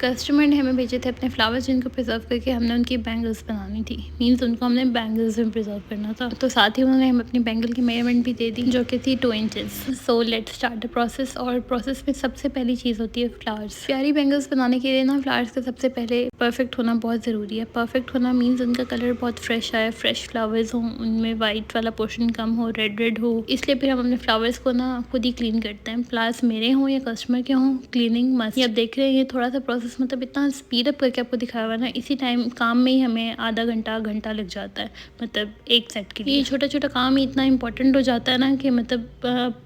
Customer ने हमें भेजे थे अपने फ्लावर्स जिनको प्रिजर्व करके हमने उनकी बैंगल्स बनानी थी। मीन्स उनको हमने बैंगल्स में प्रिजर्व करना था। तो साथ ही उन्होंने हमें अपनी बैंगल की मेजरमेंट भी दे दी जो कि थी 2 inches. So let's start the process. और प्रोसेस में सबसे पहली चीज़ होती है फ्लावर्स। प्यारी बैंगल्स बनाने के लिए ना फ्लावर्स का सबसे पहले परफेक्ट होना बहुत ज़रूरी है। परफेक्ट होना मीन्स उनका कलर बहुत फ्रेश आए, फ्रेश फ्लावर्स हों, उनमें वाइट वाला पोर्शन कम हो, रेड रेड हो। इसलिए फिर हम अपने फ्लावर्स को ना खुद ही क्लीन करते हैं। फ्लावर्स मेरे हों या कस्टमर के हों, क्लीनिंग मस्ट। ये आप देख रहे हैं, ये थोड़ा सा प्रोसेस मतलब इतना स्पीड अप करके आपको दिखाया हुआ ना, इसी टाइम काम में ही हमें आधा घंटा लग जाता है, मतलब एक सेट के लिए। ये छोटा छोटा काम ही इतना इंपॉर्टेंट हो जाता है ना कि मतलब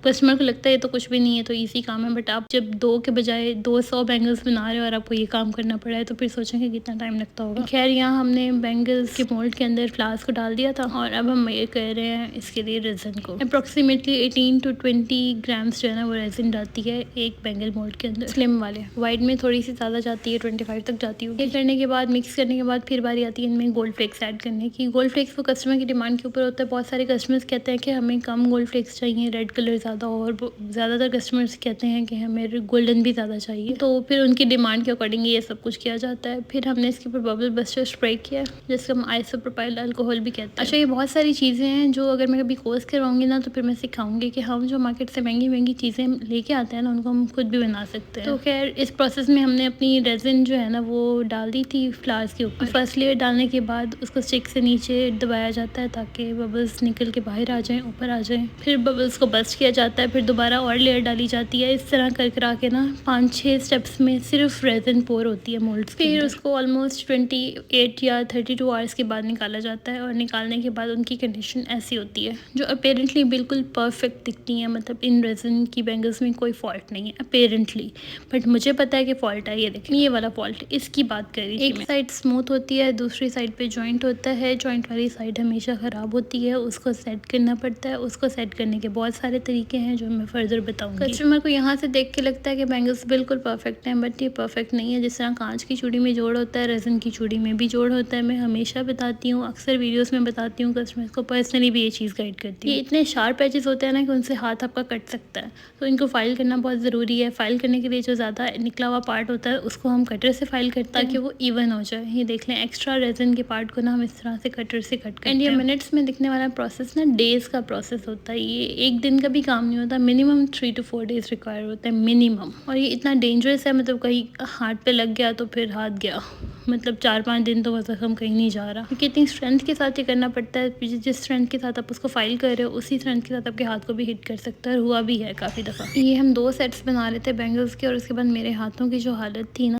कस्टमर को लगता है ये तो कुछ भी नहीं है, तो ईजी काम है। बट आप जब 2 के बजाय 200 बैंगल्स बना रहे हो और आपको ये काम करना पड़ा है तो फिर सोचेंगे कितना टाइम लगता होगा। खैर, यहाँ हमने बैंगल्स के मोल्ड के अंदर फ्लावर्स को डाल दिया था और अब हम ये कर रहे हैं इसके लिए रेजिन को। अप्रोक्सीमेटली 18 to 20 ग्राम्स जो है ना वो रेजिन डालती है एक बैंगल मोल्ड के अंदर। स्लिम वाले वाइट में थोड़ी सी ज़्यादा जाती है, 25 तक जाती है। ये करने के बाद, मिक्स करने के बाद फिर बारी आती है इनमें गोल्ड फ्लेक्स ऐड करने की। गोल्ड फ्लेक्स वो कस्टमर की डिमांड के ऊपर होता है। बहुत सारे कस्टमर्स कहते हैं कि हमें कम गोल्ड फ्लेक्स चाहिए, रेड कलर ज़्यादा हो, और ज़्यादातर कस्टमर्स कहते हैं कि हमें गोल्डन भी ज़्यादा चाहिए। तो फिर उनकी डिमांड के अकॉर्डिंग ये सब कुछ किया जाता है। फिर हमने इसके ऊपर बबल बस्टर स्प्रे किया जिसको हम आइसोप्रोपाइल अल्कोहल भी कहते हैं। अच्छा, ये बहुत सारी चीज़ें हैं जो अगर मैं कभी कोर्स करवाऊंगी ना तो फिर मैं सिखाऊंगी कि हम जो मार्केट से महंगी महंगी चीज़ें लेके आते हैं ना उनको हम खुद भी बना सकते हैं। तो खैर, इस प्रोसेस में हमने अपनी रेजिन जो है ना वो डाल दी थी फ्लावर्स के ऊपर। फर्स्ट लेयर डालने के बाद उसको स्टिक से नीचे दबाया जाता है ताकि बबल्स निकल के बाहर आ जाएं, ऊपर आ जाएं। फिर बबल्स को बस्ट किया जाता है, फिर दोबारा और लेयर डाली जाती है। इस तरह कर करा के ना 5-6 स्टेप्स में सिर्फ रेजिन पोर होती है मोल्ड्स। फिर उसको ऑलमोस्ट 28 या 32 आवर्स के बाद निकाला जाता है और निकालने के बाद उनकी कंडीशन ऐसी होती है जो अपेरेंटली बिल्कुल परफेक्ट दिखती है। मतलब इन रेजिन की बैंगल्स में कोई फॉल्ट नहीं है अपेरेंटली, बट मुझे पता है कि फॉल्ट है। ये देखें, ये वाला फॉल्ट, इसकी बात कर रही थी। एक साइड स्मूथ होती है, दूसरी साइड पे जॉइंट होता है। जॉइंट वाली साइड हमेशा ख़राब होती है, उसको सेट करना पड़ता है। उसको सेट करने के बहुत सारे तरीके हैं जो मैं फर्दर बताऊंगी। कस्टमर को यहाँ से देख के लगता है कि बैंगल्स बिल्कुल परफेक्ट हैं, बट ये परफेक्ट नहीं है। जिस तरह कांच की चूड़ी में जोड़ होता है, रेजिन की चूड़ी में भी जोड़ होता है। मैं हमेशा बताती हूँ, अक्सर वीडियोस में बताती हूँ, कस्टमर्स को पर्सनली भी ये चीज़ गाइड करती हूँ। ये इतने शार्प एजेस होते हैं ना कि उनसे हाथ आपका कट सकता है, तो इनको फाइल करना बहुत ज़रूरी है। फाइल करने के लिए जो ज़्यादा निकला हुआ पार्ट होता है उसको हम कटर से फाइल करते हैं ताकि वो इवन हो जाए। ये देख लें, एक्स्ट्रा रेजिन के पार्ट को ना हम इस तरह से कटर से कट करते हैं। एंड ये मिनट्स में दिखने वाला प्रोसेस ना डेज़ का प्रोसेस होता है। ये एक दिन का भी काम नहीं होता, मिनिमम 3 to 4 डेज़ रिक्वायर होता है मिनिमम। और ये इतना डेंजरस है, मतलब कहीं हाथ पे लग गया तो फिर हाथ गया, मतलब 4-5 दिन तो बस हम कहीं नहीं जा रहा, क्योंकि इतनी स्ट्रेंथ के साथ ये करना पड़ता है। जिस स्ट्रेंथ के साथ आप उसको फाइल कर रहे हो उसी स्ट्रेंथ के साथ आपके हाथ को भी हिट कर सकता है, हुआ भी है काफ़ी दफ़ा। ये हम 2 सेट्स बना रहे थे बैंगल्स के, और उसके बाद मेरे हाथों की जो हालत थी